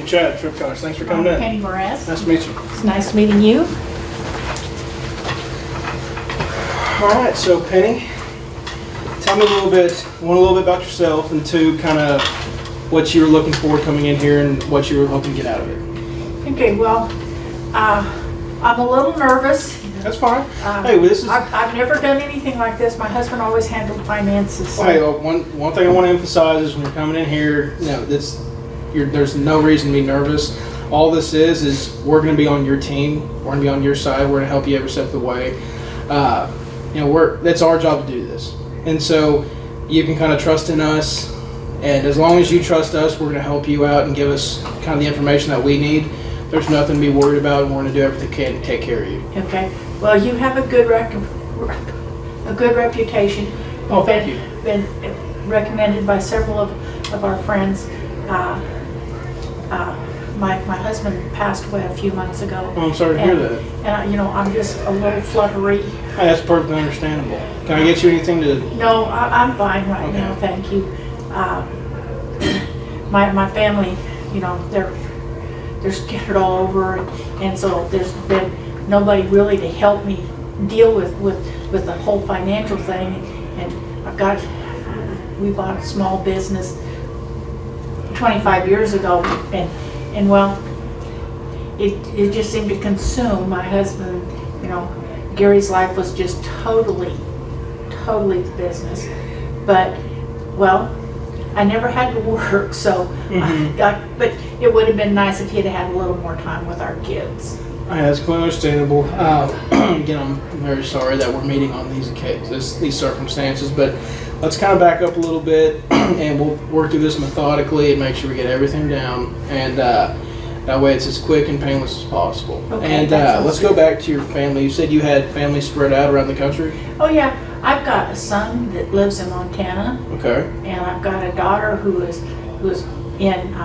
Chad, Trip Colors. Thanks for coming in. Penny Morass. Nice to meet you. It's nice meeting you. All right, so Penny, tell me a little bit about yourself, and two, kind of what you were looking for coming in here and what you were hoping to get out of it. Okay, well, I'm a little nervous. That's fine. Hey, well, this is. I've never done anything like this. My husband always handled finances. So. Hey, one thing I want to emphasize is when you're coming in here, there's no reason to be nervous. All this is we're going to be on your team. We're going to be on your side. We're going to help you every step of the way. That's our job to do this, and so you can kind of trust in us. And as long as you trust us, we're going to help you out and give us kind of the information that we need. There's nothing to be worried about, and we're going to do everything we can to take care of you. Okay. Well, you have a good reputation. Oh, thank you. Been recommended by several of our friends. My husband passed away a few months ago. Oh, I'm sorry to hear that. And I'm just a little fluttery. Hey, that's perfectly understandable. Can I get you anything to? No, I'm fine right Okay. now, thank you. My family, they're scattered all over, and so there's been nobody really to help me deal with the whole financial thing. And we bought a small business 25 years ago, and well, it just seemed to consume my husband. Gary's life was just totally the business. But, well, I never had to work, so but it would have been nice if he'd had a little more time with our kids. Hey, that's quite understandable. Again, I'm very sorry that we're meeting on these circumstances, but let's kind of back up a little bit, and we'll work through this methodically and make sure we get everything down, and that way it's as quick and painless as possible. Okay, and let's go back to your family. You said you had family spread out around the country? Oh yeah, I've got a son that lives in Montana, Okay. and I've got a daughter who is in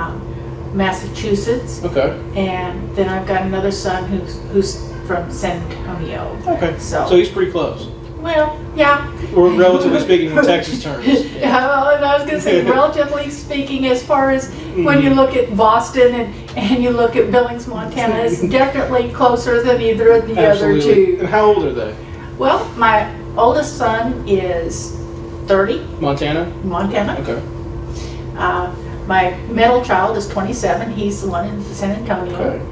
Massachusetts, Okay. and then I've got another son who's from San Antonio. Okay. So he's pretty close. Well, yeah. We're relatively speaking in Texas terms. Yeah, well, and I was going to say, relatively speaking, as far as when you look at Boston and you look at Billings, Montana, it's definitely closer than either of the other Absolutely. two. And how old are they? Well, my oldest son is 30, Montana? Okay. My middle child is 27. He's the one in San Antonio. Okay.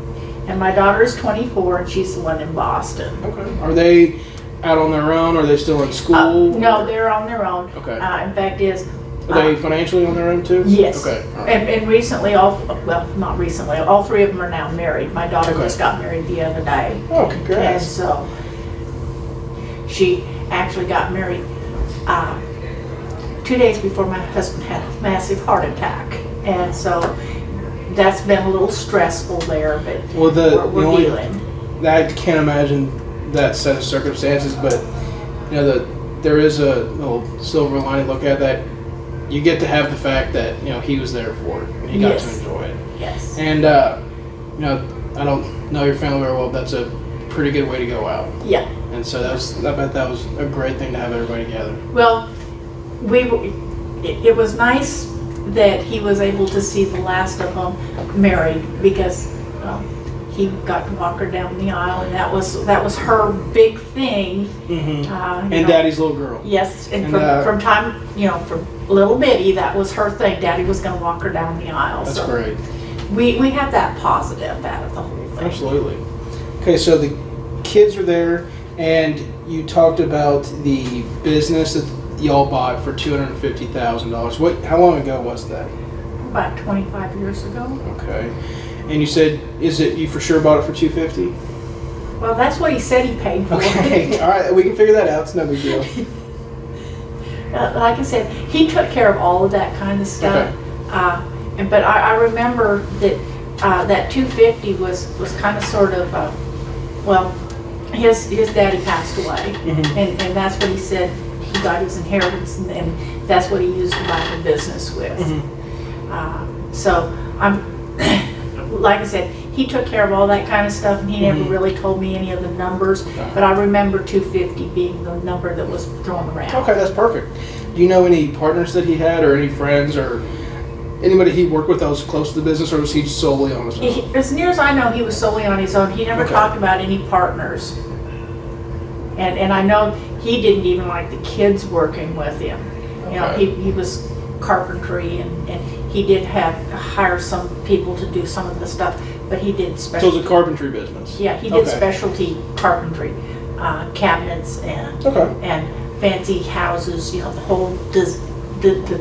And my daughter is 24, and she's the one in Boston. Okay. Are they out on their own? Or are they still in school? No, they're on their own. Okay. In fact, Are they financially on their own too? Yes. Okay. All right. And recently, not recently, all three of them are now married. My daughter Okay. just got married the other day. Oh, And congrats. so she actually got married 2 days before my husband had a massive heart attack. And so that's been a little stressful there, but Well, we're dealing. I can't imagine that set of circumstances, but there is a little silver lining look at that. You get to have the fact that he was there for it and he got to Yes. enjoy it. Yes. And I don't know your family very well, but that's a pretty good way to go out. Yeah. And so I bet that was a great thing to have everybody together. Well, it was nice that he was able to see the last of them married, because he got to walk her down the aisle, and that was her big thing. Mm-hmm. And Daddy's little girl. Yes, and And, from time, from little bitty, that was her thing. Daddy was going to walk her down the aisle. That's so great. We have that positive out of the whole thing. Absolutely. Okay, so the kids are there, and you talked about the business that y'all bought for $250,000. How long ago was that? About 25 years ago. Okay. And you said, you for sure bought it for $250,000? Well, that's what he said he paid for Okay. it. All right, we can figure that out. It's no big deal. Like I said, he took care of all of that kind of stuff. Okay. But I remember that that 250 was kind of sort of, his daddy passed away, Mhm. and that's what he said. He got his inheritance, and that's what he used to buy the business with. Mhm. So like I said, he took care of all that kind of stuff, and he never Mhm. really told me any of the numbers. Okay. But I remember 250 being the number that was thrown around. Okay, that's perfect. Do you know any partners that he had, or any friends, or anybody he worked with that was close to the business, or was he solely on his own? As near as I know, he was solely on his own. He never Okay. talked about any partners. And I know he didn't even like the kids working with him. You know, Okay. he was carpentry, and he did hire some people to do some of the stuff, but he did So special. it was a carpentry business. Yeah, he did Okay. specialty carpentry, cabinets Okay. and fancy houses. You know, the whole the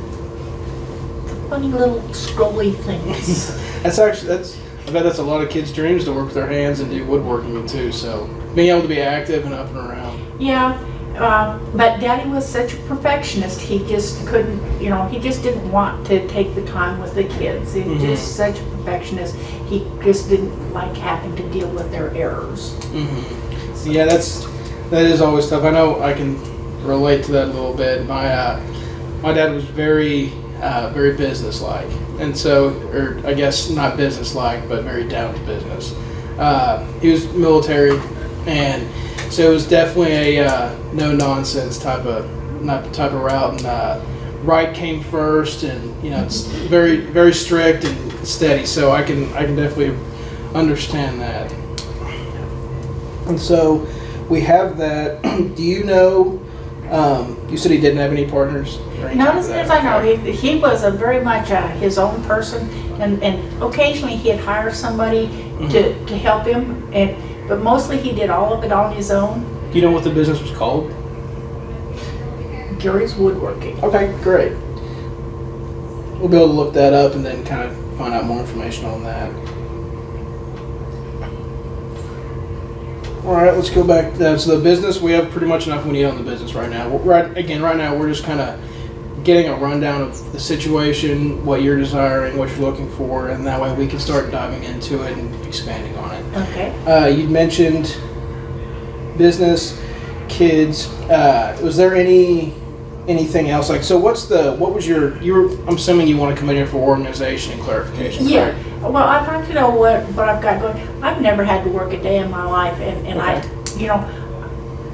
funny little scrolly things. I bet that's a lot of kids' dreams to work with their hands and do woodworking too. So being able to be active and up and around. Yeah, but Daddy was such a perfectionist. He just couldn't, you know, he just didn't want to take the time with the kids. He was just such a perfectionist. He just didn't like having to deal with their errors. Mm-hmm. Yeah, that is always tough. I know I can relate to that a little bit. My dad was very business-like, and so, or I guess not business-like, but very down to business. He was military, and so it was definitely a no-nonsense type of route. And right came first, and you know it's very very strict and steady. So I can definitely understand that. And so we have that. Do you know? You said he didn't have any partners. Or anything Not like as near that? as I know. He was a very much his own person, and occasionally he'd hire somebody to help him, but mostly he did all of it on his own. Do you know what the business was called? Gary's Woodworking. Okay, great. We'll be able to look that up and then kind of find out more information on that. All right, let's go back. So the business, we have pretty much enough we need on the business right now. Right now we're just kind of getting a rundown of the situation, what you're desiring, what you're looking for, and that way we can start diving into it and expanding on it. Okay. You'd mentioned business, kids. Was there anything else? Like, so what was your, I'm assuming you want to come in here for organization and clarification, Yeah. correct? Well, I'd like to know what I've got going. I've never had to work a day in my life, and Okay.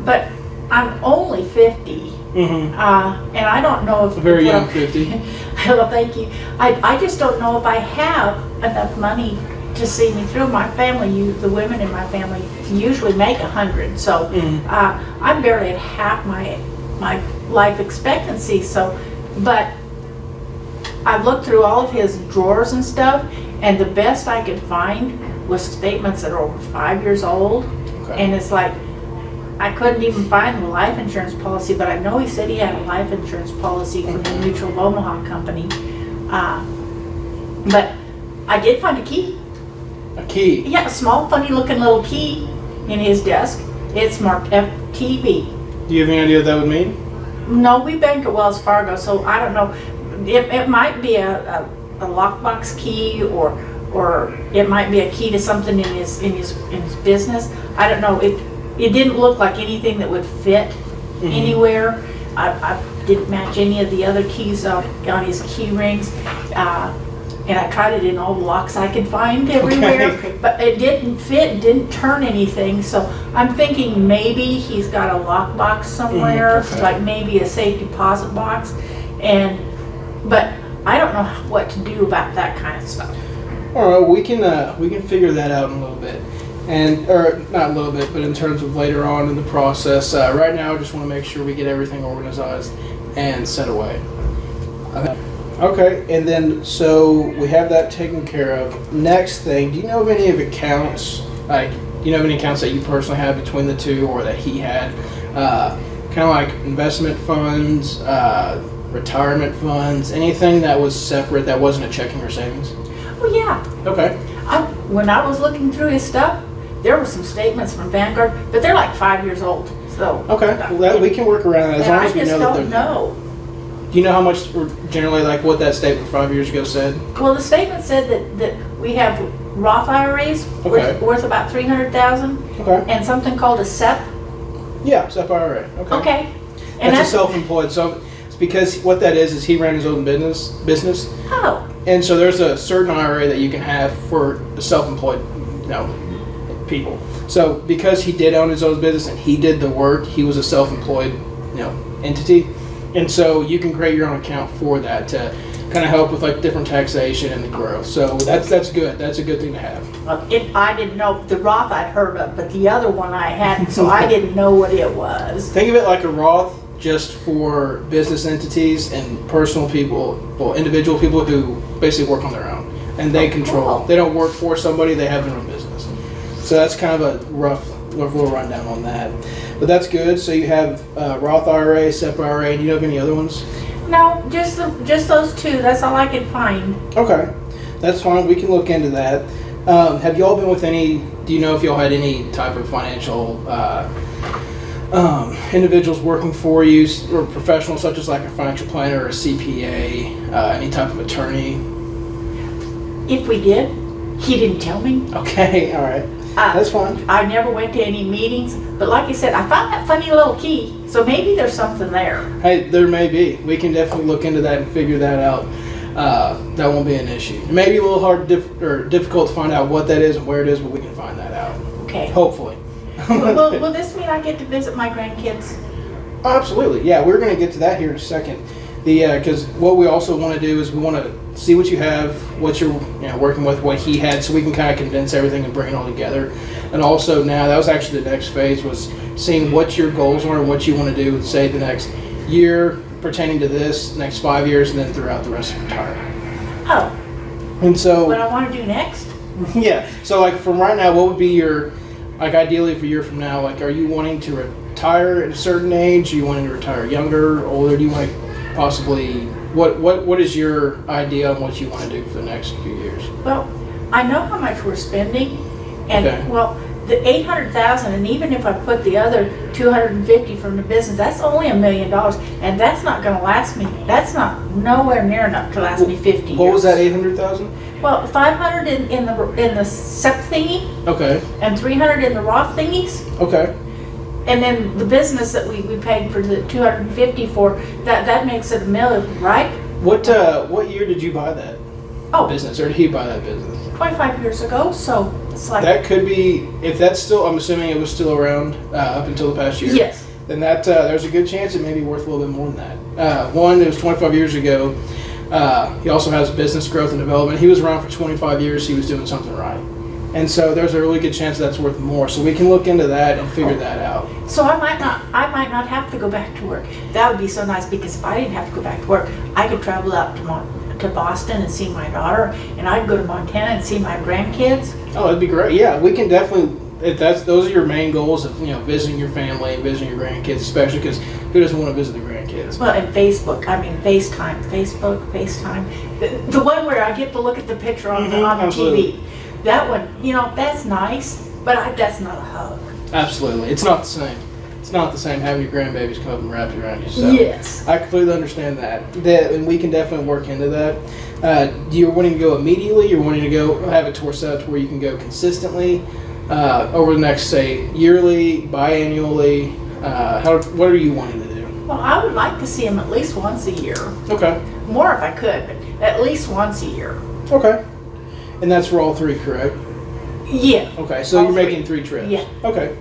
but I'm only 50. Mm-hmm. And I don't know if... A very young well, 50. Well, thank you. I just don't know if I have enough money to see me through. My family, the women in my family usually make 100, so Mhm. I'm barely at half my life expectancy. So, but I looked through all of his drawers and stuff, and the best I could find was statements that are over 5 years old, Okay. and it's like, I couldn't even find the life insurance policy, but I know he said he had a life insurance policy from the Mutual of Omaha company. But I did find a key. A key. Yeah, a small, funny looking little key in his desk. It's marked FTB. Do you have any idea what that would mean? No, we bank at Wells Fargo, so I don't know. It might be a lockbox key, or it might be a key to something in his business. I don't know. It didn't look like anything that would fit anywhere. I didn't match any of the other keys on his key rings. And I tried it in all the locks I could find everywhere, Okay. but it didn't fit, didn't turn anything. So I'm thinking maybe he's got a lockbox somewhere, okay. like maybe a safe deposit box. But I don't know what to do about that kind of stuff. All right, we can figure that out in a little bit, or not a little bit, but in terms of later on in the process. Right now, I just want to make sure we get everything organized and set away. Okay, and then so we have that taken care of. Next thing, do you know of any of accounts? Like, do you know of any accounts that you personally have between the two, or that he had? Kind of like investment funds, retirement funds, anything that was separate that wasn't a checking or savings? Oh yeah, Okay. when I was looking through his stuff, there were some statements from Vanguard, but they're like 5 years old. So Okay, well, we can work around that as and long I as we just know that don't they're. know. Do you know how much, or generally, like what that statement 5 years ago said? Well, the statement said that we have Roth IRAs Okay. worth about 300,000, Okay. and something called a SEP. Yeah, SEP IRA. Okay. Okay, and That's a self-employed. So it's because what that is he ran his own business, oh, and so there's a certain IRA that you can have for the self-employed, people. So because he did own his own business and he did the work, he was a self-employed, entity. And so you can create your own account for that. kind of help with like different taxation and the growth. So that's good. That's a good thing to have. I didn't know, the Roth I'd heard of, but the other one I hadn't, so I didn't know what it was. Think of it like a Roth just for business entities and personal people, well, individual people who basically work on their own and they control. Cool. They don't work for somebody, they have their own business. So that's kind of a rough little rundown on that. But that's good. So you have Roth IRA, SEP IRA. Do you know of any other ones? No, just those two, that's all I could find. Okay, that's fine. We can look into that. Have y'all been with any, do you know if y'all had any type of financial individuals working for you or professionals such as like a financial planner or a CPA, any type of attorney? If we did, he didn't tell me. Okay, all right. That's fine. I never went to any meetings, but like I said, I found that funny little key, so maybe there's something there. Hey, there may be. We can definitely look into that and figure that out. That won't be an issue. It may be a little hard or difficult to find out what that is and where it is, but we can find that out. Okay. Hopefully. Will this mean I get to visit my grandkids? Absolutely. Yeah, we're going to get to that here in a second. Because what we also want to do is we want to see what you have, what you're working with, what he had, so we can kind of condense everything and bring it all together. And also now, that was actually the next phase, was seeing what your goals are and what you want to do, say, the next year pertaining to this, next 5 years, and then throughout the rest of retirement. Oh. And so, What I want to do next? yeah. So like from right now, what would be your, like ideally for a year from now, like are you wanting to retire at a certain age? Are you wanting to retire younger, older? Do you want to possibly, what is your idea on what you want to do for the next few years? Well, I know how much we're spending, and Okay. well, the 800,000, and even if I put the other 250 from the business, that's only $1 million, and that's not going to last me. That's not nowhere near enough to last me 50 years. What was that, 800,000? Well, 500 in the SEP thingy, Okay, and 300 in the Roth thingies, okay. and then the business that we paid for the 250 for, that makes it $1 million, right? What year did you buy that Oh, business, or did he buy that business? 25 years ago, so it's like, That could be, if that's still, I'm assuming it was still around up until the past year. yes. Then that there's a good chance it may be worth a little bit more than that. One, it was 25 years ago. He also has business growth and development. He was around for 25 years. He was doing something right. And so there's a really good chance that's worth more. So we can look into that and figure that out. So I might not have to go back to work. That would be so nice, because if I didn't have to go back to work, I could travel out to Boston and see my daughter, and I'd go to Montana and see my grandkids. Oh, that'd be great. Yeah, we can definitely. If those are your main goals of visiting your family and visiting your grandkids, especially because who doesn't want to visit their grandkids? Well, and Facebook, I mean FaceTime, the one where I get to look at the picture on the absolutely. TV. That one, that's nice, but that's not a hug. Absolutely, it's not the same. It's not the same having your grandbabies come up and wrap you around you. So Yes. I completely understand that. And we can definitely work into that. You're wanting to go immediately. You're wanting to go have it set up to where you can go consistently over the next, say, yearly, biannually. What are you wanting to do? Well, I would like to see him at least once a year. Okay. More if I could, but at least once a year. Okay. And that's for all three, correct? Yeah. Okay. So All you're three. making 3 trips. Yeah. Okay.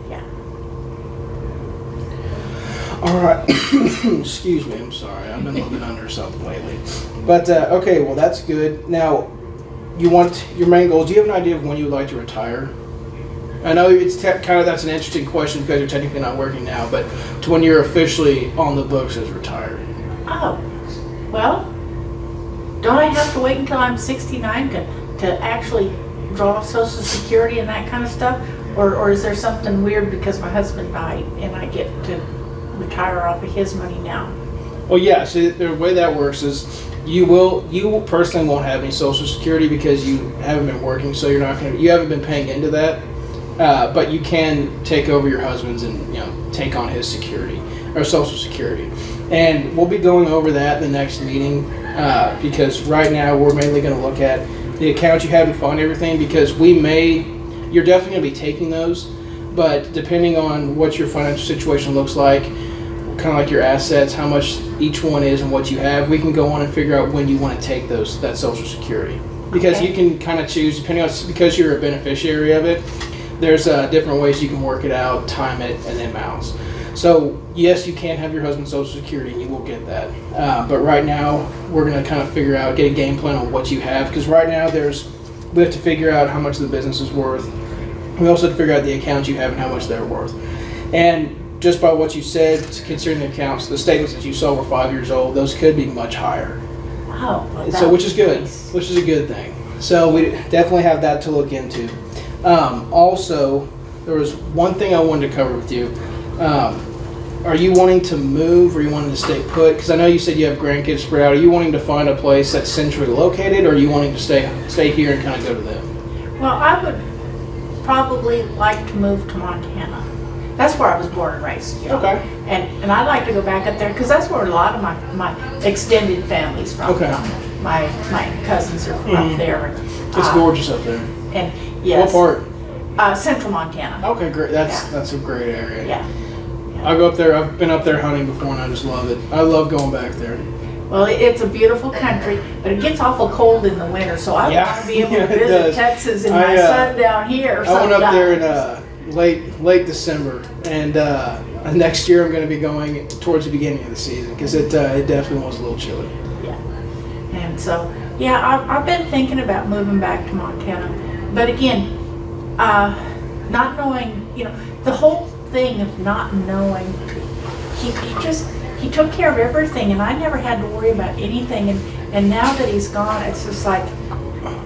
Yeah. All right. Excuse me. I'm sorry. I've been a little bit under something lately. But okay. Well, that's good. Now, you want your main goals. Do you have an idea of when you would like to retire? I know it's kind of that's an interesting question because you're technically not working now, but to when you're officially on the books as retired. Oh, well, don't I have to wait until I'm 69 to actually draw Social Security and that kind of stuff? Or is there something weird because my husband died and I get to retire off of his money now? Well, yeah. So the way that works is you personally won't have any Social Security because you haven't been working, so you haven't been paying into that. But you can take over your husband's and take on his security or Social Security, and we'll be going over that in the next meeting because right now we're mainly going to look at the accounts you have and fund everything because you're definitely going to be taking those, but depending on what your financial situation looks like, kind of like your assets, how much each one is and what you have, we can go on and figure out when you want to take that Social Security because Okay. you can kind of choose depending on because you're a beneficiary of it. There's different ways you can work it out, time it, and the amounts. So yes, you can have your husband's social security, and you will get that. But right now, we're going to kind of figure out, get a game plan on what you have, because right now we have to figure out how much the business is worth. We also have to figure out the accounts you have and how much they're worth. And just by what you said, considering the accounts, the statements that you saw were 5 years old, those could be much higher. Oh, well, So, which is good, nice. which is a good thing. So we definitely have that to look into. Also, there was one thing I wanted to cover with you. Are you wanting to move, or are you wanting to stay put? Because I know you said you have grandkids spread out. Are you wanting to find a place that's centrally located, or are you wanting to stay here and kind of go to them? Well, I would probably like to move to Montana. That's where I was born and raised. You know? Okay. And I'd like to go back up there because that's where a lot of my extended family's from. Okay. My cousins are from Mhm. up there. It's gorgeous up there. And yes. What part? Central Montana. Okay, great. Yeah. That's a great area. Yeah. I go up there. I've been up there hunting before, and I just love it. I love going back there. Well, it's a beautiful country, but it gets awful cold in the winter, so I Yeah. want to be able Yeah, to it visit does. Texas in I, my son down here. I went up there in sometimes. late December, and next year I'm going to be going towards the beginning of the season because it definitely was a little chilly. Yeah. And so, yeah, I've been thinking about moving back to Montana. But again, not knowing, the whole thing of not knowing, he took care of everything, and I never had to worry about anything. And now that he's gone, it's just like,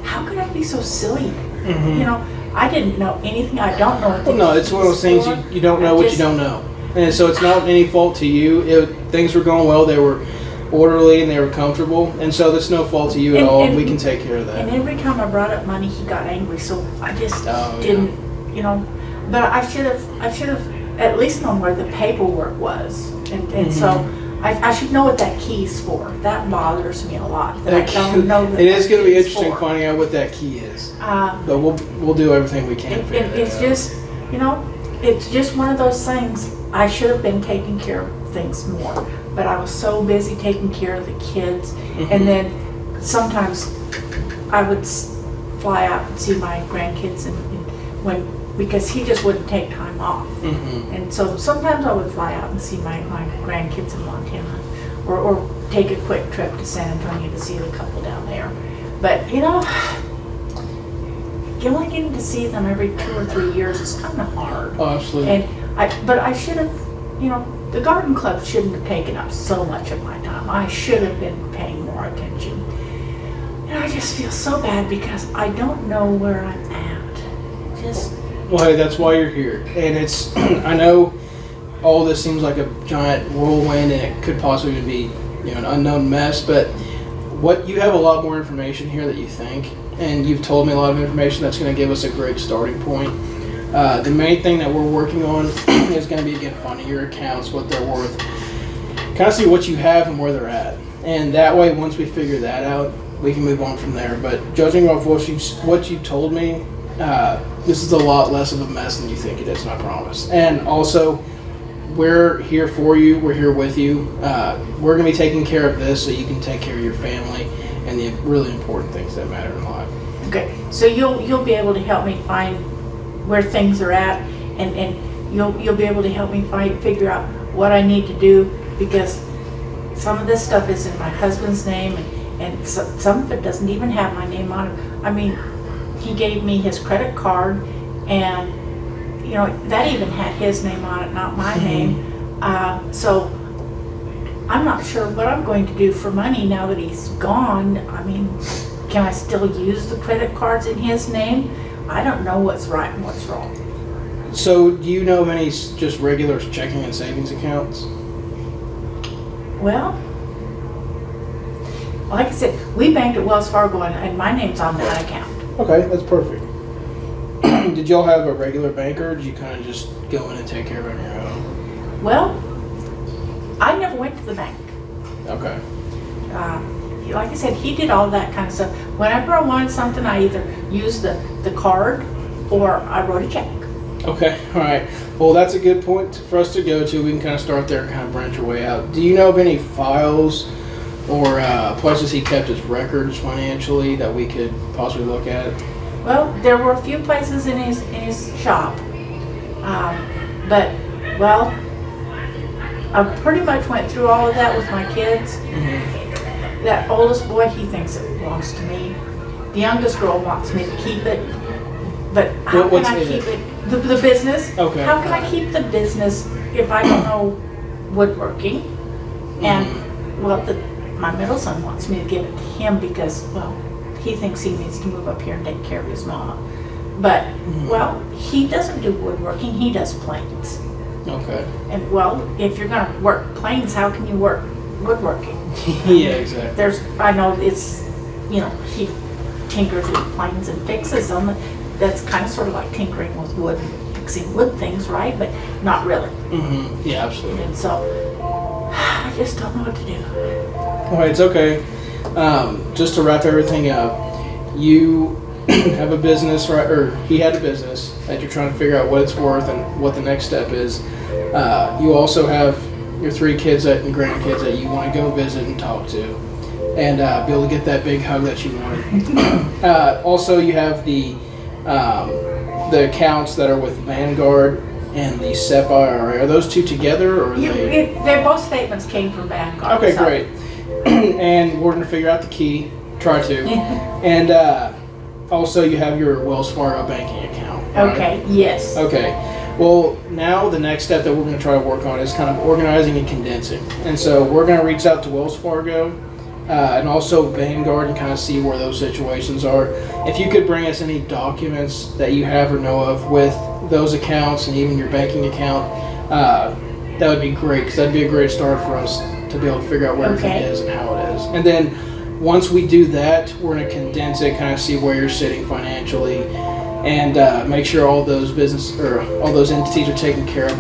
how could I be so silly? Mm-hmm. I didn't know anything. I don't know anything. Well, no, it's one of those things you don't know what you don't know. And so it's not any fault to you. Things were going well. They were orderly and they were comfortable. And so there's no fault to you at all. We can take care of that. And every time I brought up money, he got angry. So I just Oh, didn't, But I should have at least known where the paperwork was. And so I should know what that key's for. That bothers me a lot. That I don't know that it is going to be key's interesting for. finding out what that key is. Uh, But we'll do everything we can to figure that it's out. just, it's just one of those things. I should have been taking care of things more, but I was so busy taking care of the kids. And then sometimes I would fly out and see my grandkids because he just wouldn't take time off. Mm-hmm. And so sometimes I would fly out and see my grandkids in Montana, or take a quick trip to San Antonio to see the couple down there. But only getting to see them every 2 or 3 years is kind of hard. Oh, absolutely. But I should have, the garden club shouldn't have taken up so much of my time. I should have been paying more attention. And I just feel so bad because I don't know where I'm at. Well, hey, that's why you're here. And it's, I know all this seems like a giant whirlwind and it could possibly be, an unknown mess, but you have a lot more information here that you think, and you've told me a lot of information that's going to give us a great starting point. The main thing that we're working on is going to be, again, finding your accounts, what they're worth, kind of see what you have and where they're at. And that way, once we figure that out, we can move on from there. But judging off what you told me, this is a lot less of a mess than you think it is, I promise. And also, we're here for you. We're here with you. We're going to be taking care of this so you can take care of your family and the really important things that matter in life. Okay, so you'll be able to help me find where things are at, and you'll be able to help me figure out what I need to do, because some of this stuff is in my husband's name, and some of it doesn't even have my name on it. I mean, he gave me his credit card, and that even had his name on it, not my name. So I'm not sure what I'm going to do for money now that he's gone. I mean, can I still use the credit cards in his name? I don't know what's right and what's wrong. So, do you know of any just regular checking and savings accounts? Well, like I said, we banked at Wells Fargo, and my name's on that account. Okay, that's perfect. Did y'all have a regular banker, or did you kind of just go in and take care of it on your own? Well, I never went to the bank. Okay. Like I said, he did all that kind of stuff. Whenever I wanted something, I either used the card or I wrote a check. Okay, all right. Well, that's a good point for us to go to. We can kind of start there and kind of branch our way out. Do you know of any files or places he kept his records financially that we could possibly look at? Well, there were a few places in his shop, but I pretty much went through all of that with my kids. Mhm. That oldest boy, he thinks it belongs to me. The youngest girl wants me to keep it, but how can What's I in keep it? The business? Okay. How can I keep the business if I don't know woodworking? And, well, my middle son wants me to give it to him because, well, he thinks he needs to move up here and take care of his mom. But, well, he doesn't do woodworking, he does planes. Okay. And, well, if you're gonna work planes, how can you work woodworking? Yeah, exactly. I know it's, he tinkers with planes and fixes them. That's kind of sort of like tinkering with wood, fixing wood things, right? But not really. Mm-hmm. Yeah, absolutely. And so, I just don't know what to do. All right, it's okay. Just to wrap everything up, you have a business, right? Or he had a business that you're trying to figure out what it's worth and what the next step is. You also have your 3 kids and grandkids that you want to go visit and talk to, and be able to get that big hug that you wanted. Also, you have the accounts that are with Vanguard and the SEP IRA. Are those 2 together, or are they? They're both statements came from Vanguard. Okay, so. great. And we're going to figure out the key. Try to. And also, you have your Wells Fargo banking account. Right? Okay, yes. Okay. Well, now the next step that we're going to try to work on is kind of organizing and condensing. And so we're going to reach out to Wells Fargo and also Vanguard and kind of see where those situations are. If you could bring us any documents that you have or know of with those accounts and even your banking account, that would be great, because that'd be a great start for us to be able to figure out where everything is and how it is. And then once we do that, we're going to condense it, kind of see where you're sitting financially, and make sure all those all those entities are taken care of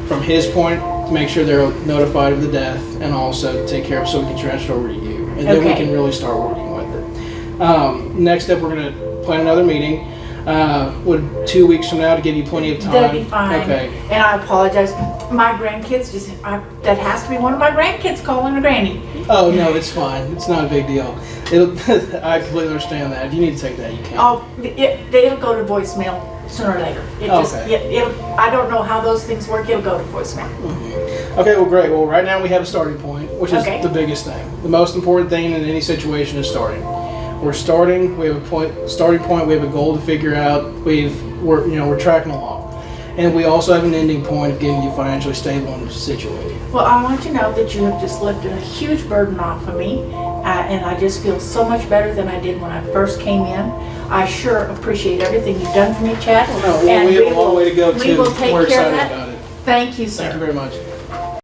from his point, to make sure they're notified of the death, and also take care of so we can transfer over to you, and then we can really start working with it. Next step, we're going to plan another meeting. Would 2 weeks from now to give you plenty of time? That'd be fine. Okay. And I apologize. My grandkids that has to be one of my grandkids calling a granny. Oh no, it's fine. It's not a big deal. I completely understand that. If you need to take that, you can. It'll go to voicemail sooner or later. I don't know how those things work. It'll go to voicemail. Mm-hmm. Okay, well, great. Well, right now we have a starting point, which is the biggest thing. The most important thing in any situation is starting. We're starting. We have a starting point. We have a goal to figure out. We're tracking along, and we also have an ending point of getting you financially stable and situated. Well, I want you to know that you have just lifted a huge burden off of me, and I just feel so much better than I did when I first came in. I sure appreciate everything you've done for me, Chad. We have a long way to go too. We will take We're care of excited that. about it. Thank you, sir. Thank you very much.